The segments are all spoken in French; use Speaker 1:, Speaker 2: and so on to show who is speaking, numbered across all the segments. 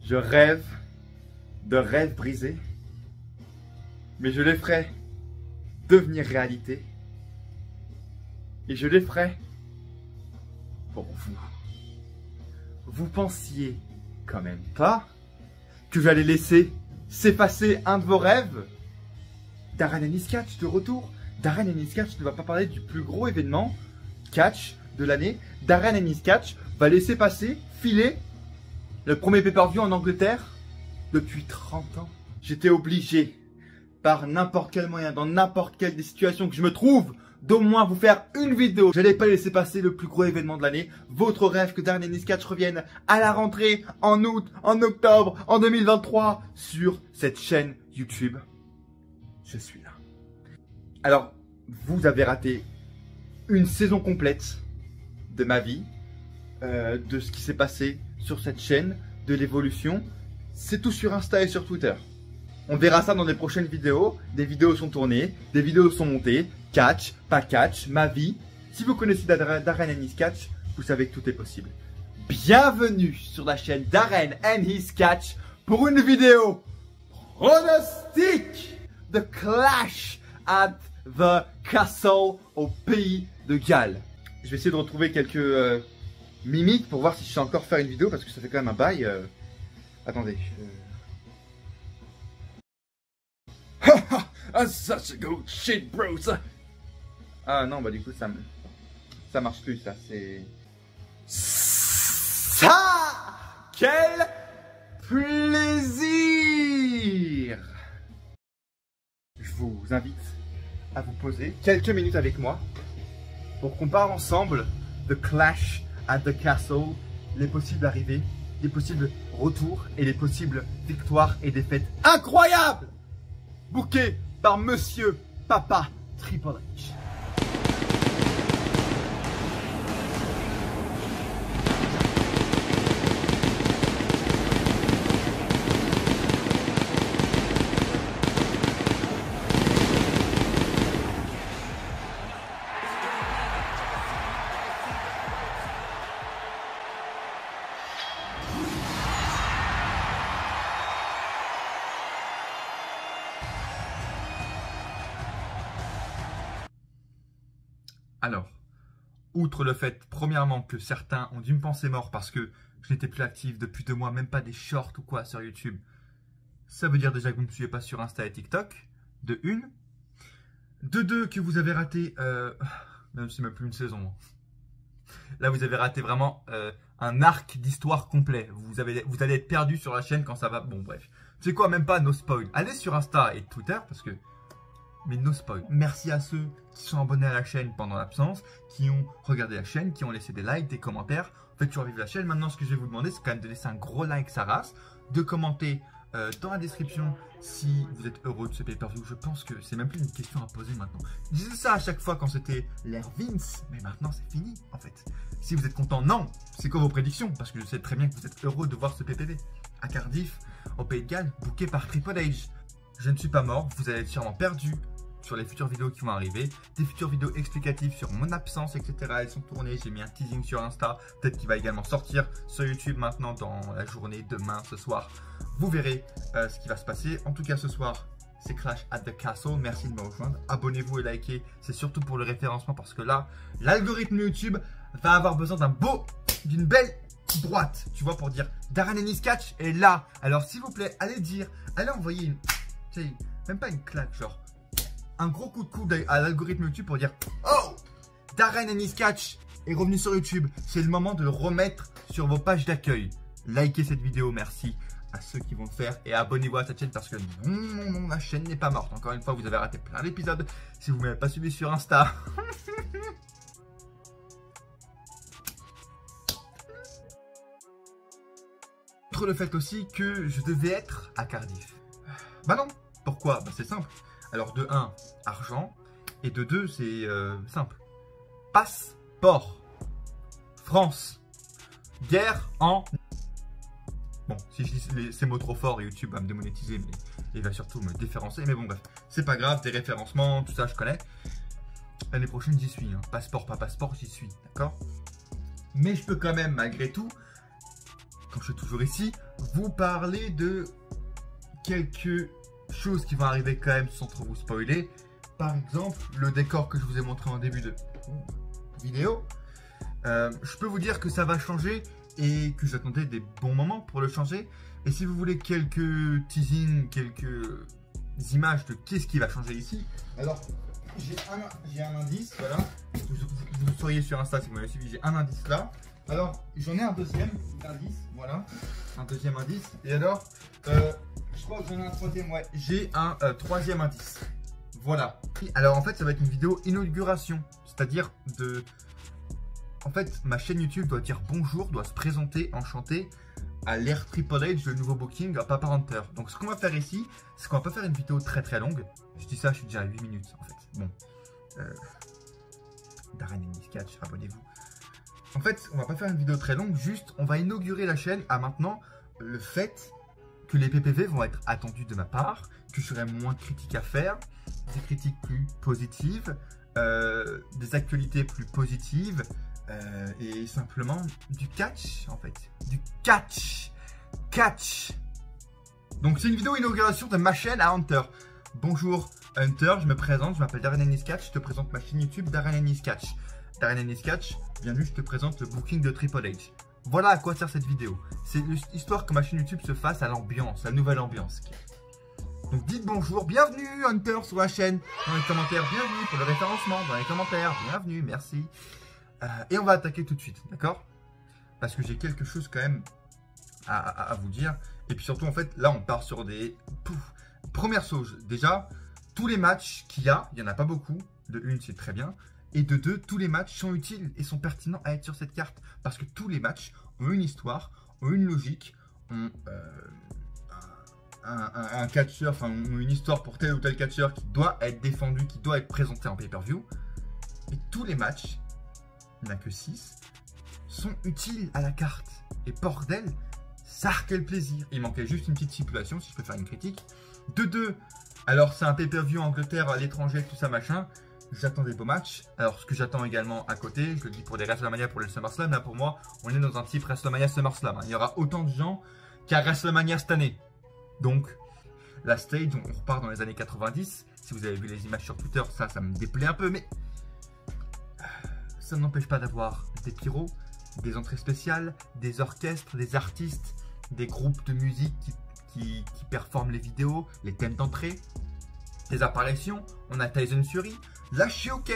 Speaker 1: Je rêve de rêves brisés, mais je les ferai devenir réalité. Et je les ferai pour vous. Vous pensiez quand même pas que j'allais laisser s'effacer un de vos rêves? Darren Ennis Catch de retour. Darren Ennis Catch ne va pas parler du plus gros événement catch de l'année. Darren Ennis Catch va laisser passer, filer le premier pay-per-view en Angleterre depuis 30 ans. J'étais obligé, par n'importe quel moyen, dans n'importe quelle des situations que je me trouve, d'au moins vous faire une vidéo. Je n'allais pas laisser passer le plus gros événement de l'année. Votre rêve que Darren Ennis Catch revienne à la rentrée, en août, en octobre, en 2023, sur cette chaîne YouTube. Je suis là. Alors, vous avez raté une saison complète de ma vie, de ce qui s'est passé sur cette chaîne, de l'évolution. C'est tout sur Insta et sur Twitter. On verra ça dans les prochaines vidéos. Des vidéos sont tournées, des vidéos sont montées. Catch, pas catch, ma vie. Si vous connaissez Darren Ennis Catch, vous savez que tout est possible. Bienvenue sur la chaîne Darren Ennis Catch pour une vidéo pronostic de Clash at the Castle au pays de Galles. Je vais essayer de retrouver quelques mimiques pour voir si je sais encore faire une vidéo parce que ça fait quand même un bail. Attendez. That's such a good shit, bro. Ah non, bah du coup ça marche plus, ça c'est... Ça, quel plaisir! Je vous invite à vous poser quelques minutes avec moi pour qu'on parle ensemble de Clash at the Castle, les possibles arrivées, les possibles retours et les possibles victoires et défaites incroyables bookées par Monsieur Papa Triple H. Alors, outre le fait, premièrement, que certains ont dû me penser mort parce que je n'étais plus actif depuis 2 mois, même pas des shorts ou quoi sur YouTube, ça veut dire déjà que vous ne me suivez pas sur Insta et TikTok, de une. De deux, que vous avez raté, même si c'est même plus une saison. Là, vous avez raté vraiment un arc d'histoire complet. Vous allez être perdu sur la chaîne quand ça va. Bon, bref. Tu sais quoi, même pas no spoil. Allez sur Insta et Twitter parce que. Mais no spoil. Merci à ceux qui sont abonnés à la chaîne pendant l'absence, qui ont regardé la chaîne, qui ont laissé des likes, des commentaires. Faites toujours vivre la chaîne. Maintenant, ce que je vais vous demander, c'est quand même de laisser un gros like, sa race, de commenter dans la description si vous êtes heureux de ce pay-per-view. Je pense que c'est même plus une question à poser maintenant. Je disais ça à chaque fois quand c'était l'ère Vince, mais maintenant c'est fini en fait. Si vous êtes content, non. C'est quoi vos prédictions? Parce que je sais très bien que vous êtes heureux de voir ce PPV à Cardiff, au Pays de Galles, booké par Triple H. Je ne suis pas mort, vous allez être sûrement perdu sur les futures vidéos qui vont arriver, des futures vidéos explicatives sur mon absence, etc. Elles sont tournées, j'ai mis un teasing sur Insta, peut-être qu'il va également sortir sur YouTube maintenant dans la journée, demain, ce soir. Vous verrez ce qui va se passer. En tout cas, ce soir, c'est Clash at the Castle. Merci de me rejoindre. Abonnez-vous et likez, c'est surtout pour le référencement parce que là, l'algorithme YouTube va avoir besoin d'une belle droite, tu vois, pour dire Darren Ennis Catch est là. Alors, s'il vous plaît, allez envoyer une, tu sais, même pas une claque, genre un gros coup de coude à l'algorithme YouTube pour dire oh, Darren Ennis Catch est revenu sur YouTube. C'est le moment de le remettre sur vos pages d'accueil. Likez cette vidéo, merci à ceux qui vont le faire. Et abonnez-vous à cette chaîne parce que non, la chaîne n'est pas morte. Encore une fois, vous avez raté plein d'épisodes. Si vous ne m'avez pas suivi sur Insta. Outre le fait aussi que je devais être à Cardiff. Bah non, pourquoi? Bah c'est simple. Alors de 1, argent, et de 2, c'est simple. Passeport. France. Guerre en... Bon, si je dis ces mots trop forts, YouTube va me démonétiser, mais il va surtout me déférencer. Mais bon, bref, c'est pas grave, des référencements, tout ça, je connais. L'année prochaine, j'y suis. Hein. Passeport, pas passeport, j'y suis, d'accord? Mais je peux quand même, malgré tout, comme je suis toujours ici, vous parler de quelques choses qui vont arriver quand même sans trop vous spoiler. Par exemple, le décor que je vous ai montré en début de vidéo. Je peux vous dire que ça va changer et que j'attendais des bons moments pour le changer. Et si vous voulez quelques teasings, quelques images de qu'est-ce qui va changer ici, alors j'ai un indice, voilà. Vous seriez sur Insta si vous m'avez suivi, j'ai un indice là. Alors j'en ai un deuxième indice, voilà. Un deuxième indice. Et alors, je crois que j'en ai un troisième, ouais. J'ai un troisième indice. Voilà. Alors en fait, ça va être une vidéo inauguration. C'est-à-dire de... En fait, ma chaîne YouTube doit dire bonjour, doit se présenter, enchanté à l'ère Triple H, le nouveau booking à Papa Hunter. Donc ce qu'on va faire ici, c'est qu'on va pas faire une vidéo très longue. Je dis ça, je suis déjà à 8 minutes en fait. Bon. Darren Ennis Catch, abonnez-vous. En fait, on va pas faire une vidéo très longue, juste on va inaugurer la chaîne à maintenant le fait que les PPV vont être attendus de ma part, que je serai moins critique à faire, des critiques plus positives, des actualités plus positives, et simplement du catch en fait. Du catch. Donc c'est une vidéo inauguration de ma chaîne à Hunter. Bonjour Hunter, je me présente, je m'appelle Darren Ennis Catch, je te présente ma chaîne YouTube Darren Ennis Catch. Darren Ennis Catch, bienvenue, je te présente le booking de Triple H. Voilà à quoi sert cette vidéo. C'est l'histoire que ma chaîne YouTube se fasse à l'ambiance, la nouvelle ambiance. Donc dites bonjour, bienvenue Hunter sur la chaîne, dans les commentaires, bienvenue pour le référencement, dans les commentaires, bienvenue, merci. Et on va attaquer tout de suite, d'accord? Parce que j'ai quelque chose quand même à vous dire. Et puis surtout, en fait, là, on part sur des... Première chose, déjà, tous les matchs qu'il y a, il n'y en a pas beaucoup. De une, c'est très bien. Et de deux, tous les matchs sont utiles et sont pertinents à être sur cette carte. Parce que tous les matchs ont une histoire, ont une logique, ont un catcheur, enfin, ont une histoire pour tel ou tel catcheur qui doit être défendu, qui doit être présenté en pay-per-view. Et tous les matchs, il n'y en a que 6, sont utiles à la carte. Et bordel, ça quel plaisir. Il manquait juste une petite stipulation, si je peux faire une critique. De deux, alors c'est un pay-per-view Angleterre, à l'étranger, tout ça machin. J'attends des beaux matchs. Alors ce que j'attends également à côté, je le dis pour des WrestleMania, pour le SummerSlam, là pour moi, on est dans un type WrestleMania SummerSlam. Il y aura autant de gens qu'à WrestleMania cette année. Donc, la stage, on repart dans les années 90. Si vous avez vu les images sur Twitter, ça me déplaît un peu, mais ça n'empêche pas d'avoir des pyros, des entrées spéciales, des orchestres, des artistes, des groupes de musique qui performent les vidéos, les thèmes d'entrée, des apparitions. On a Tyson Fury. Là, je suis OK.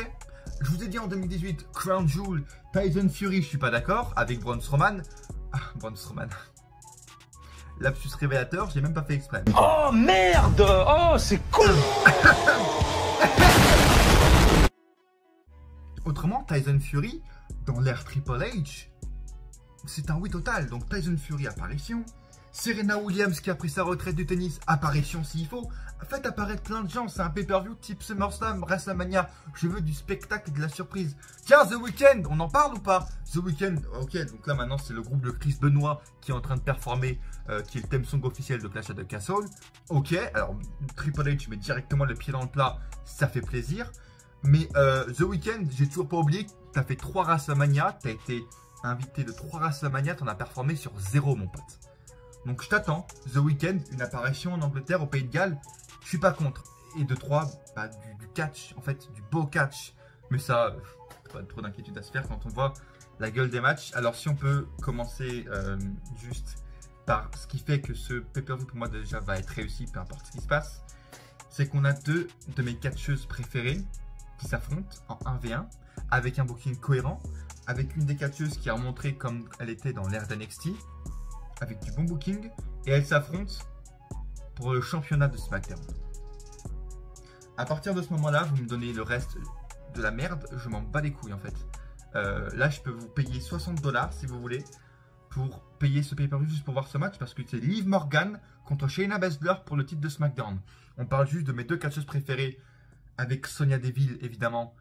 Speaker 1: Je vous ai dit en 2018, Crown Jewel, Tyson Fury, je suis pas d'accord. Avec Braun Strowman. Ah, Braun Strowman. Lapsus révélateur, j'ai même pas fait exprès.
Speaker 2: Oh merde! Oh, c'est cool!
Speaker 1: Autrement, Tyson Fury, dans l'ère Triple H, c'est un oui total. Donc Tyson Fury, apparition. Serena Williams qui a pris sa retraite du tennis, apparition s'il faut. Faites apparaître plein de gens, c'est un pay-per-view type SummerSlam, WrestleMania. Je veux du spectacle et de la surprise. Tiens, The Weeknd, on en parle ou pas? The Weeknd, ok, donc là maintenant c'est le groupe de Chris Benoit qui est en train de performer, qui est le theme song officiel de Clash at the Castle. Ok, alors Triple H met directement le pied dans le plat, ça fait plaisir. Mais The Weeknd, j'ai toujours pas oublié que tu as fait 3 WrestleMania, tu as été invité de 3 WrestleMania, tu en as performé sur 0 mon pote. Donc je t'attends, The Weeknd, une apparition en Angleterre, au Pays de Galles, je suis pas contre. Et de 3, bah, du catch, en fait, du beau catch. Mais ça, pas trop d'inquiétude à se faire quand on voit la gueule des matchs. Alors si on peut commencer juste par ce qui fait que ce pay-per-view pour moi déjà va être réussi, peu importe ce qui se passe, c'est qu'on a 2 de mes catcheuses préférées qui s'affrontent en 1v1 avec un booking cohérent, avec une des catcheuses qui a montré comme elle était dans l'ère d'NXT, avec du bon booking, et elles s'affrontent pour le championnat de SmackDown. À partir de ce moment-là, vous me donnez le reste de la merde, je m'en bats les couilles en fait. Là, je peux vous payer 60 $ si vous voulez pour payer ce pay-per-view juste pour voir ce match, parce que c'est Liv Morgan contre Shayna Baszler pour le titre de SmackDown. On parle juste de mes 2 catcheuses préférées, avec Sonya Deville évidemment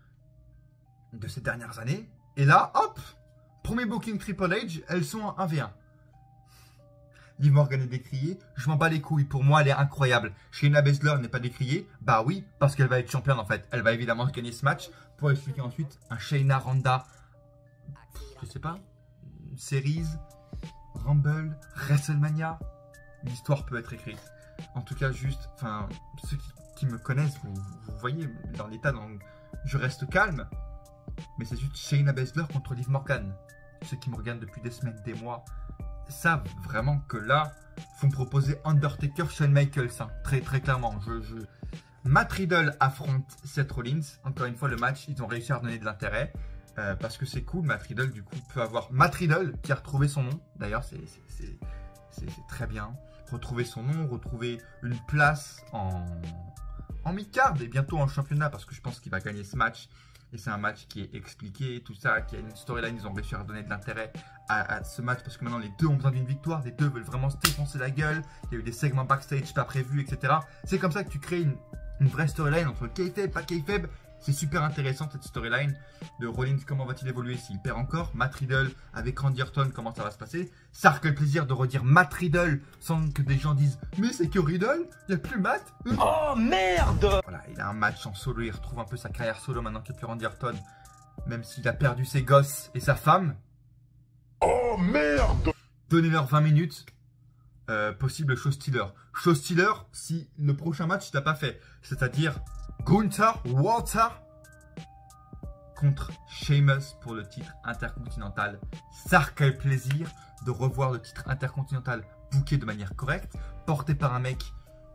Speaker 1: de ces dernières années. Et là, hop, premier booking Triple H, elles sont en 1v1. Liv Morgan est décriée, je m'en bats les couilles, pour moi elle est incroyable. Shayna Baszler n'est pas décriée, bah oui, parce qu'elle va être championne en fait. Elle va évidemment gagner ce match pour expliquer ensuite un Shayna Ronda, je sais pas, Series, Rumble, WrestleMania, l'histoire peut être écrite. En tout cas, juste, enfin, ceux qui me connaissent, vous voyez dans l'état dont je reste calme, mais c'est juste Shayna Baszler contre Liv Morgan. Ceux qui me regardent depuis des semaines, des mois, savent vraiment que là, faut me proposer Undertaker, Shawn Michaels, hein, très très clairement. Matt Riddle affronte Seth Rollins. Encore une fois, le match, ils ont réussi à redonner de l'intérêt. Parce que c'est cool, Matt Riddle, du coup, peut avoir... Matt Riddle, qui a retrouvé son nom, d'ailleurs, c'est très bien. Retrouver son nom, retrouver une place en mid-card et bientôt en championnat, parce que je pense qu'il va gagner ce match. Et c'est un match qui est expliqué, tout ça, qui a une storyline, ils ont réussi à redonner de l'intérêt à ce match, parce que maintenant, les deux ont besoin d'une victoire, les deux veulent vraiment se défoncer la gueule, il y a eu des segments backstage pas prévus, etc. C'est comme ça que tu crées une vraie storyline entre kayfabe, pas kayfabe. C'est super intéressant cette storyline de Rollins, comment va-t-il évoluer s'il perd encore, Matt Riddle avec Randy Orton, comment ça va se passer. Ça a que le plaisir de redire Matt Riddle sans que des gens disent mais c'est que Riddle, il n'y a plus Matt.
Speaker 2: Oh merde!
Speaker 1: Voilà, il a un match en solo, il retrouve un peu sa carrière solo maintenant qu'il n'y a plus Randy Orton, même s'il a perdu ses gosses et sa femme.
Speaker 2: Oh merde!
Speaker 1: Donnez-leur 20 minutes. Possible show stealer. Show stealer si le prochain match t'as pas fait. C'est-à-dire Gunther Walter contre Sheamus pour le titre intercontinental. Ça quel plaisir de revoir le titre intercontinental booké de manière correcte, porté par un mec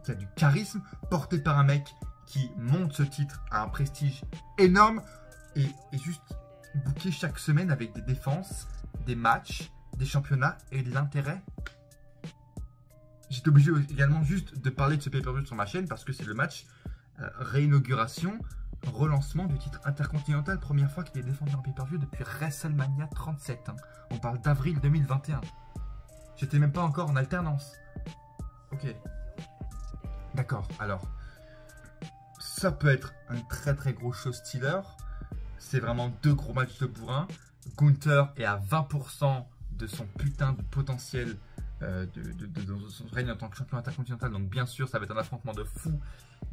Speaker 1: qui a du charisme, porté par un mec qui monte ce titre à un prestige énorme et juste booké chaque semaine avec des défenses, des matchs, des championnats et de l'intérêt. J'étais obligé également juste de parler de ce pay-per-view sur ma chaîne parce que c'est le match réinauguration, relancement du titre intercontinental. Première fois qu'il est défendu en pay-per-view depuis WrestleMania 37. Hein. On parle d'avril 2021. J'étais même pas encore en alternance. Ok. D'accord, alors. Ça peut être un très très gros show stealer. C'est vraiment deux gros matchs de bourrin. Gunther est à 20% de son putain de potentiel de son règne en tant que champion intercontinental, donc bien sûr ça va être un affrontement de fou,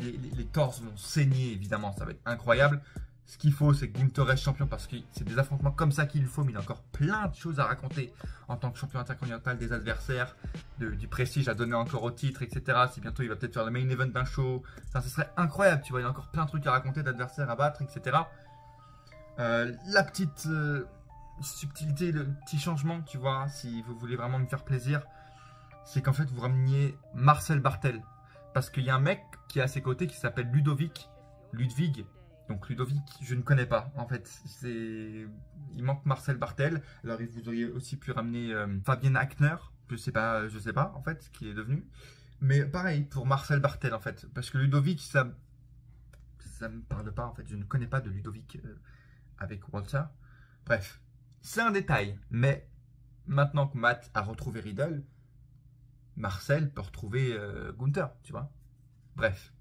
Speaker 1: les torses vont saigner évidemment, ça va être incroyable. Ce qu'il faut c'est que Gunther reste champion parce que c'est des affrontements comme ça qu'il faut, mais il a encore plein de choses à raconter en tant que champion intercontinental, des adversaires, du prestige à donner encore au titre, etc. Si bientôt il va peut-être faire le main event d'un show, ça ce serait incroyable, tu vois, il y a encore plein de trucs à raconter, d'adversaires à battre, etc. La petite subtilité, le petit changement, tu vois, si vous voulez vraiment me faire plaisir, c'est qu'en fait vous rameniez Marcel Barthel. Parce qu'il y a un mec qui est à ses côtés qui s'appelle Ludwig. Donc Ludovic, je ne connais pas. En fait, il manque Marcel Barthel. Alors vous auriez aussi pu ramener Fabienne Ackner. Je sais pas en fait ce qu'il est devenu. Mais pareil pour Marcel Barthel en fait. Parce que Ludovic, ça me parle pas en fait. Je ne connais pas de Ludovic avec Walter. Bref, c'est un détail. Mais maintenant que Matt a retrouvé Riddle, Marcel peut retrouver Gunther, tu vois. Bref.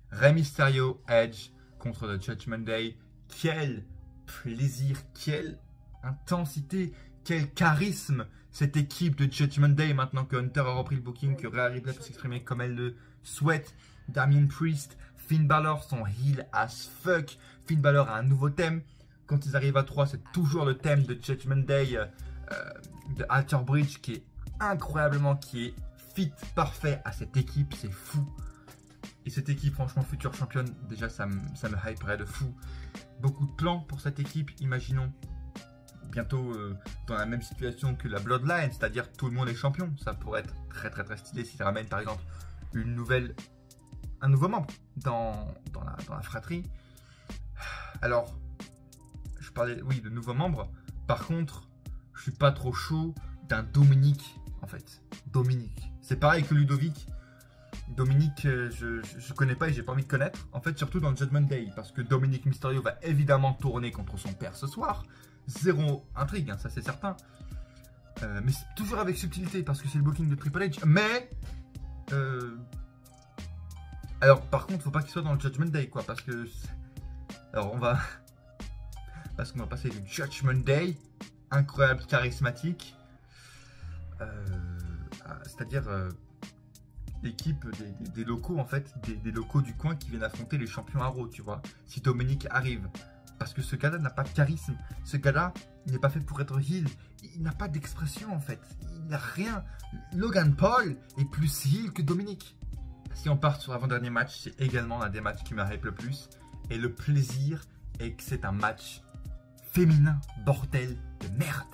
Speaker 1: Rey Mysterio, Edge contre le Judgment Day. Quel plaisir, quelle intensité, quel charisme cette équipe de Judgment Day maintenant que Hunter a repris le booking, que Rhea Ripley peut s'exprimer comme elle le souhaite. Damien Priest, Finn Balor sont heel as fuck. Finn Balor a un nouveau thème. Quand ils arrivent à 3, c'est toujours le thème de Judgment Day de Alter Bridge qui est incroyablement, qui est fit parfait à cette équipe, c'est fou. Et cette équipe, franchement, future championne, déjà ça me hyperait de fou. Beaucoup de plans pour cette équipe, imaginons bientôt dans la même situation que la Bloodline, c'est-à-dire tout le monde est champion. Ça pourrait être très très très stylé s'ils ramènent par exemple un nouveau membre dans la fratrie. Alors, je parlais, oui, de nouveaux membres. Par contre, je suis pas trop chaud d'un Dominique, en fait. Dominique. C'est pareil que Ludovic. Dominique, je connais pas et j'ai pas envie de connaître. En fait, surtout dans le Judgment Day, parce que Dominique Mysterio va évidemment tourner contre son père ce soir. Zéro intrigue, hein, ça c'est certain. Mais c'est toujours avec subtilité, parce que c'est le booking de Triple H. Mais... alors, par contre, faut pas qu'il soit dans le Judgment Day, quoi, parce que... Alors, on va... parce qu'on va passer du Judgment Day, incroyable, charismatique, c'est-à-dire l'équipe des locaux, en fait, des locaux du coin qui viennent affronter les champions à Raw, tu vois. Si Dominique arrive Parce que ce gars-là n'a pas de charisme. Ce gars-là, il n'est pas fait pour être heel. Il n'a pas d'expression en fait. Il n'a rien. Logan Paul est plus heel que Dominic. Si on part sur l'avant-dernier match, c'est également l'un des matchs qui m'a hype le plus. Et le plaisir est que c'est un match féminin. Bordel de merde.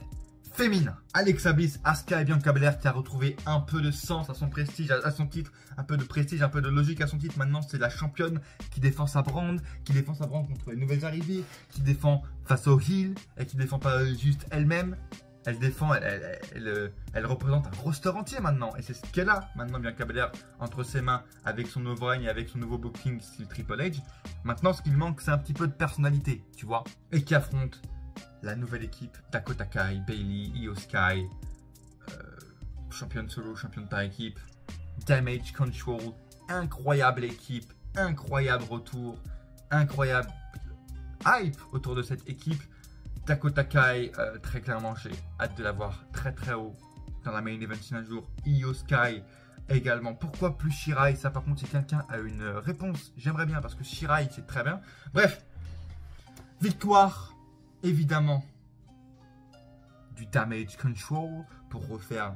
Speaker 1: Féminin. Alexa Bliss, Asuka et Bianca Belair qui a retrouvé un peu de sens à son prestige, à son titre, un peu de prestige, un peu de logique à son titre. Maintenant, c'est la championne qui défend sa brand, contre les nouvelles arrivées, qui défend face au heel et qui défend pas juste elle-même. Elle défend, elle représente un roster entier maintenant. Et c'est ce qu'elle a maintenant, Bianca Belair, entre ses mains, avec son nouveau règne et avec son nouveau booking style Triple H. Maintenant, ce qu'il manque, c'est un petit peu de personnalité, tu vois. Et qui affronte la nouvelle équipe, Dakota Kai, Bayley, Io Sky, championne solo, championne par équipe, Damage Control, incroyable équipe, incroyable retour, incroyable hype autour de cette équipe. Dakota Kai, très clairement, j'ai hâte de la voir très très haut dans la main event un jour. Io Sky également. Pourquoi plus Shirai? Ça par contre, si quelqu'un a une réponse, j'aimerais bien parce que Shirai c'est très bien. Bref, victoire. Évidemment, du Damage Control pour refaire,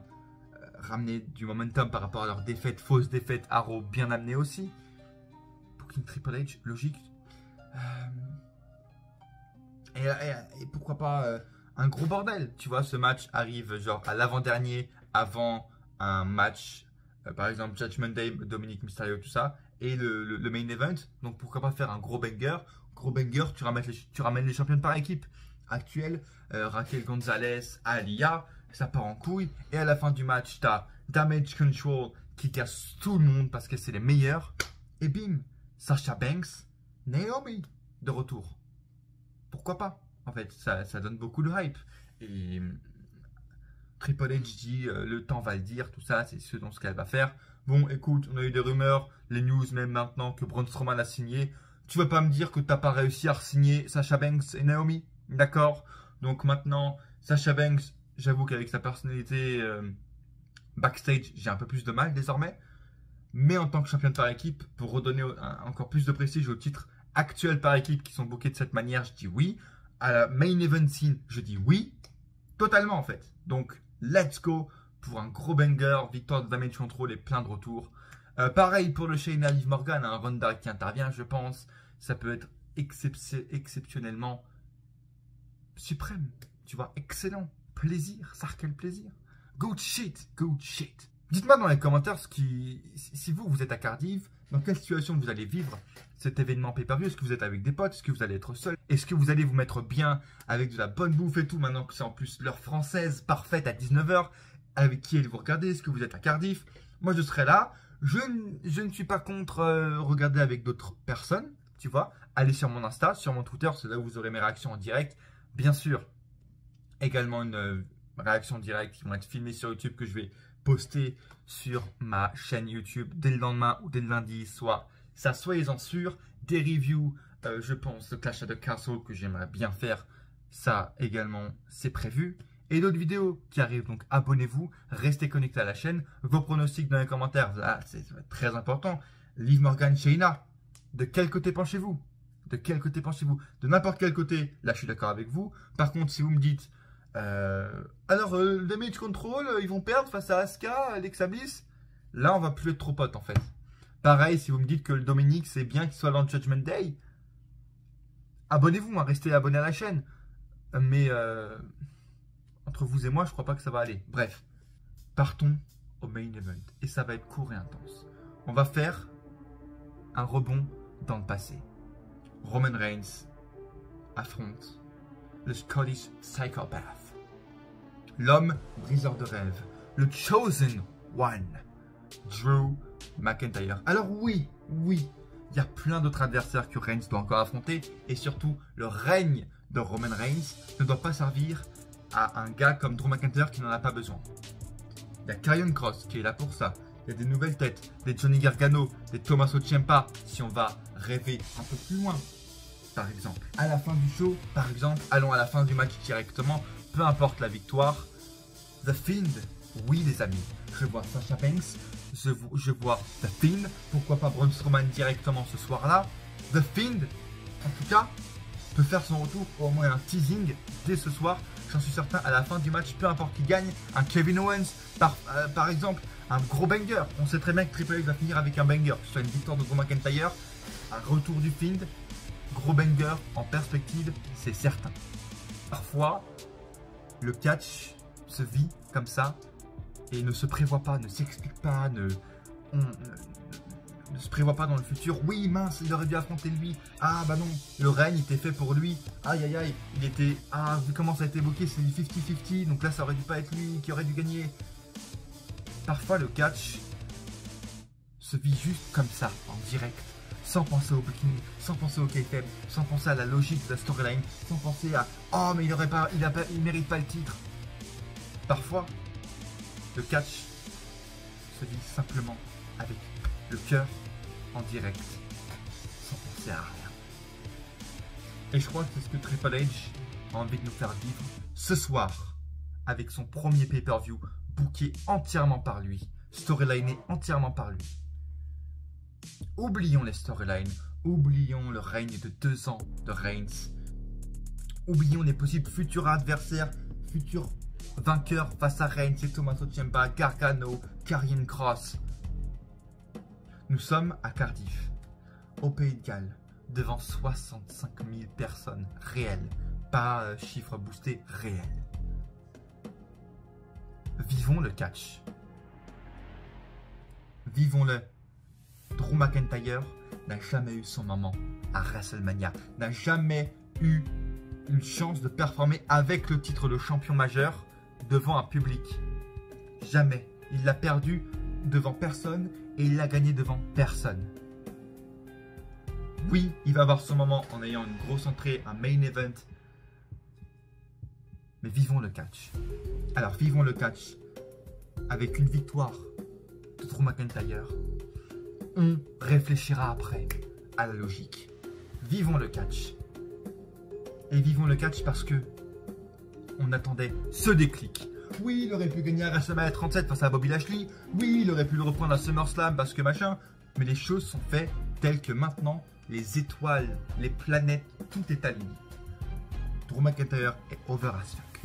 Speaker 1: ramener du momentum par rapport à leur défaite, fausse défaite, à Raw bien amenée aussi. Pour King Triple H, logique. Et pourquoi pas un gros bordel. Tu vois, ce match arrive genre à l'avant-dernier, avant un match, par exemple Judgment Day, Dominic Mysterio, tout ça, et le main event. Donc pourquoi pas faire un gros banger. Gros banger, tu ramènes les championnes par équipe actuelle, Raquel Gonzalez, Aliyah, ça part en couille. Et à la fin du match, tu as Damage Control qui casse tout le monde parce que c'est les meilleurs. Et bim, Sasha Banks, Naomi de retour. Pourquoi pas? En fait, ça donne beaucoup de hype. Et Triple H dit le temps va le dire, tout ça, c'est ce qu'elle va faire. Bon, écoute, on a eu des rumeurs, les news même maintenant que Braun Strowman a signé. Tu vas pas me dire que tu n'as pas réussi à signer Sasha Banks et Naomi, d'accord? Donc maintenant, Sasha Banks, j'avoue qu'avec sa personnalité backstage, j'ai un peu plus de mal désormais. Mais en tant que championne par équipe, pour redonner encore plus de prestige aux titres actuels par équipe qui sont bookés de cette manière, je dis oui. À la main event scene, je dis oui. Totalement en fait. Donc, let's go pour un gros banger, victoire de Damage Control et plein de retours. Pareil pour le Shayna Liv Morgan, un Ronda qui intervient, je pense. Ça peut être exceptionnellement suprême. Tu vois, excellent. Plaisir. Ça, quel plaisir. Good shit. Good shit. Dites-moi dans les commentaires si vous êtes à Cardiff, dans quelle situation vous allez vivre cet événement pay-per-view. Est-ce que vous êtes avec des potes? Est-ce que vous allez être seul? Est-ce que vous allez vous mettre bien avec de la bonne bouffe et tout, maintenant que c'est en plus l'heure française parfaite à 19 h? Avec qui allez-vous regarder? Est-ce que vous êtes à Cardiff? Moi, je serai là. Je ne suis pas contre regarder avec d'autres personnes, tu vois. Allez sur mon Insta, sur mon Twitter, c'est là où vous aurez mes réactions en direct. Bien sûr, également une réaction directe qui vont être filmées sur YouTube que je vais poster sur ma chaîne YouTube dès le lendemain ou dès le lundi soir. Ça, soyez-en sûrs. Des reviews, je pense, de Clash of the Castle que j'aimerais bien faire. Ça également, c'est prévu. Et d'autres vidéos qui arrivent, donc abonnez-vous, restez connectés à la chaîne. Vos pronostics dans les commentaires, là, c'est très important. Liv Morgan, Shayna, de quel côté penchez-vous? De quel côté penchez-vous? De n'importe quel côté, là je suis d'accord avec vous. Par contre, si vous me dites, Damage Control, ils vont perdre face à Asuka, Alexa Bliss, là on va plus être trop potes en fait. Pareil, si vous me dites que le Dominic, c'est bien qu'il soit dans le Judgment Day, abonnez-vous, hein, restez abonnés à la chaîne. Mais entre vous et moi, je crois pas que ça va aller. Bref, partons au main event. Et ça va être court et intense. On va faire un rebond dans le passé. Roman Reigns affronte le Scottish Psychopath. L'homme briseur de rêves. Le Chosen One. Drew McIntyre. Alors oui, il y a plein d'autres adversaires que Reigns doit encore affronter. Et surtout, le règne de Roman Reigns ne doit pas servir à un gars comme Drew McIntyre qui n'en a pas besoin. Il y a Karrion Kross qui est là pour ça. Il y a des nouvelles têtes, des Johnny Gargano, des Tommaso Ciampa, si on va rêver un peu plus loin, par exemple. À la fin du show, par exemple, allons à la fin du match directement, peu importe la victoire. The Fiend, oui les amis, je vois Sasha Banks, je vois The Fiend, pourquoi pas Braun Strowman directement ce soir-là. The Fiend, en tout cas, peut faire son retour, au moins un teasing dès ce soir. J'en suis certain, à la fin du match, peu importe qui gagne, un Kevin Owens par exemple, un gros banger. On sait très bien que Triple H va finir avec un banger, que ce soit une victoire de Drew McIntyre, un retour du Fiend, gros banger en perspective, c'est certain. Parfois, le catch se vit comme ça et ne se prévoit pas, ne s'explique pas, ne se prévoit pas dans le futur. Oui, mince, il aurait dû affronter lui. Ah bah non, le règne était fait pour lui. Aïe aïe aïe, il était... Ah, vu comment ça a été booké, c'est du 50-50, donc là ça aurait dû pas être lui qui aurait dû gagner. Parfois le catch se vit juste comme ça, en direct, sans penser au booking, sans penser au kayfabe, sans penser à la logique de la storyline, sans penser à « Oh mais il mérite pas le titre ». Parfois, le catch se vit simplement avec le cœur en direct, sans penser à rien. Et je crois que c'est ce que Triple H a envie de nous faire vivre ce soir, avec son premier pay-per-view, booké entièrement par lui, storyliné entièrement par lui. Oublions les storylines, oublions le règne de 2 ans de Reigns, oublions les possibles futurs adversaires, futurs vainqueurs face à Reigns et Tommaso Ciampa, Gargano, Karrion Kross. Nous sommes à Cardiff, au Pays de Galles, devant 65 000 personnes réelles, pas chiffre boosté, réel. Vivons le catch. Vivons-le. Drew McIntyre n'a jamais eu son moment à WrestleMania, n'a jamais eu une chance de performer avec le titre de champion majeur devant un public. Jamais. Il l'a perdu devant personne et il l'a gagné devant personne. Oui, il va avoir son moment en ayant une grosse entrée, un main event. Mais vivons le catch. Alors vivons le catch avec une victoire de Drew McIntyre. On réfléchira après à la logique. Vivons le catch. Et vivons le catch parce que on attendait ce déclic. Oui, il aurait pu gagner à WrestleMania 37 face à Bobby Lashley. Oui, il aurait pu le reprendre à SummerSlam parce que machin. Mais les choses sont faites telles que maintenant, les étoiles, les planètes, tout est aligné. Drew McIntyre est over as fuck.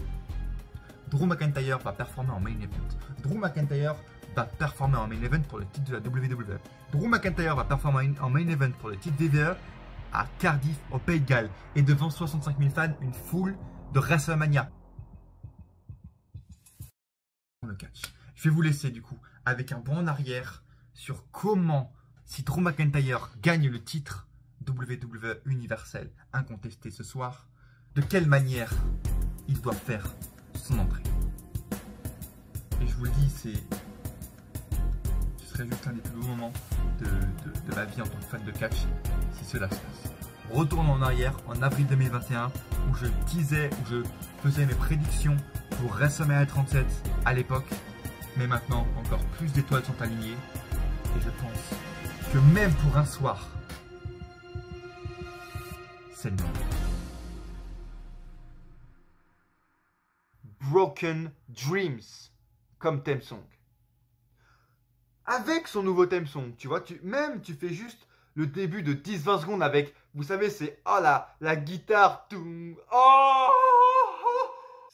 Speaker 1: Drew McIntyre va performer en main event. Drew McIntyre va performer en main event pour le titre de la WWE. Drew McIntyre va performer en main event pour le titre WWE à Cardiff, au Pays de Galles. Et devant 65 000 fans, une foule de WrestleMania. Le catch. Je vais vous laisser du coup avec un bond en arrière sur comment, si Drew McIntyre gagne le titre WWE universel incontesté ce soir, de quelle manière il doit faire son entrée. Et je vous le dis, ce serait juste un des plus beaux moments de ma vie en tant que fan de catch si cela se passe. Retournons en arrière en avril 2021 où je disais, où je faisais mes prédictions pour WrestleMania 37 à l'époque. Mais maintenant, encore plus d'étoiles sont alignées. Et je pense que même pour un soir, c'est le moment. Broken Dreams comme theme song. Avec son nouveau theme song, tu vois, tu fais juste le début de 10-20 secondes avec, vous savez, c'est oh la guitare, tout, oh,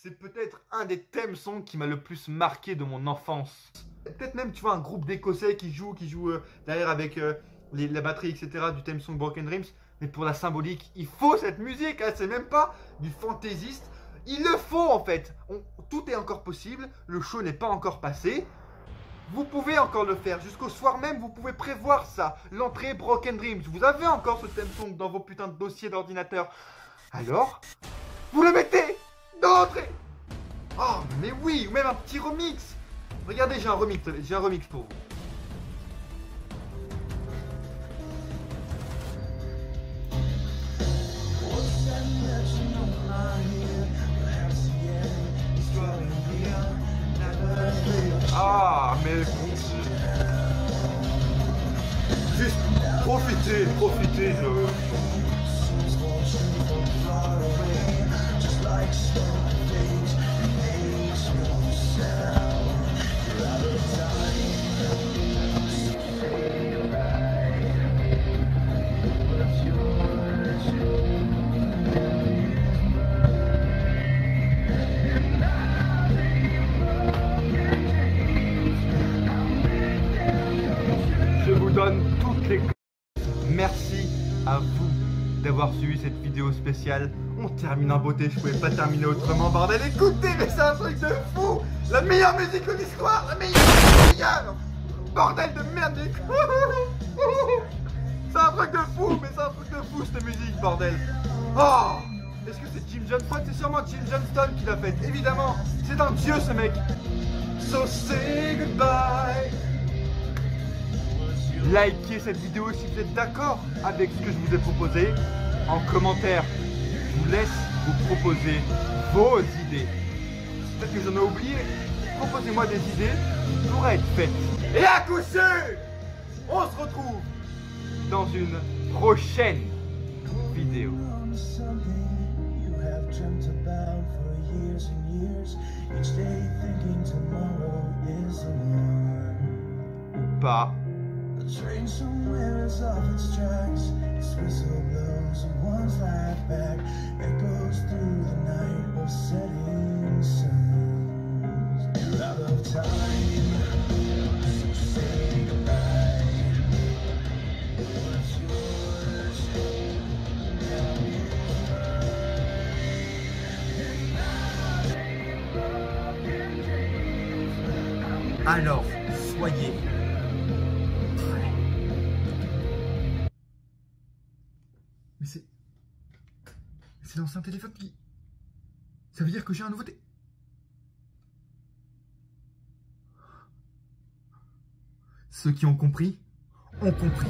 Speaker 1: c'est peut-être un des thèmes songs qui m'a le plus marqué de mon enfance. Peut-être même, tu vois, un groupe d'Écossais qui joue derrière avec la batterie, etc. du theme song Broken Dreams. Mais pour la symbolique, il faut cette musique, hein, c'est même pas du fantaisiste. Il le faut en fait. Tout est encore possible, le show n'est pas encore passé. Vous pouvez encore le faire, jusqu'au soir même, vous pouvez prévoir ça. L'entrée Broken Dreams, vous avez encore ce theme song dans vos putains de dossiers d'ordinateur. Alors, vous le mettez dans l'entrée. Oh, mais oui, ou même un petit remix. Regardez, j'ai un remix pour vous. Ah, mais juste profitez, suivi cette vidéo spéciale. On termine en beauté, je pouvais pas terminer autrement, bordel. Écoutez, mais c'est un truc de fou. La meilleure musique de l'histoire, la meilleure. Bordel de merde. C'est un truc de fou, mais c'est un truc de fou cette musique, bordel. Oh, est-ce que c'est Jim Johnston? C'est sûrement Jim Johnston qui l'a fait, évidemment. C'est un dieu ce mec. So say goodbye. Likez cette vidéo si vous êtes d'accord avec ce que je vous ai proposé. En commentaire, je vous laisse vous proposer vos idées. Peut-être que j'en ai oublié. Proposez-moi des idées qui pourraient être faites. Et à coup sûr, on se retrouve dans une prochaine vidéo. Ou pas. The train somewhere is off its tracks. Its whistle blows and one's life back. Echoes through the night of setting suns. You're out of time, so say goodbye. What's yours, now alors, soyez mais c'est l'ancien téléphone qui... Ça veut dire que j'ai un nouveau Ceux qui ont compris, ont compris.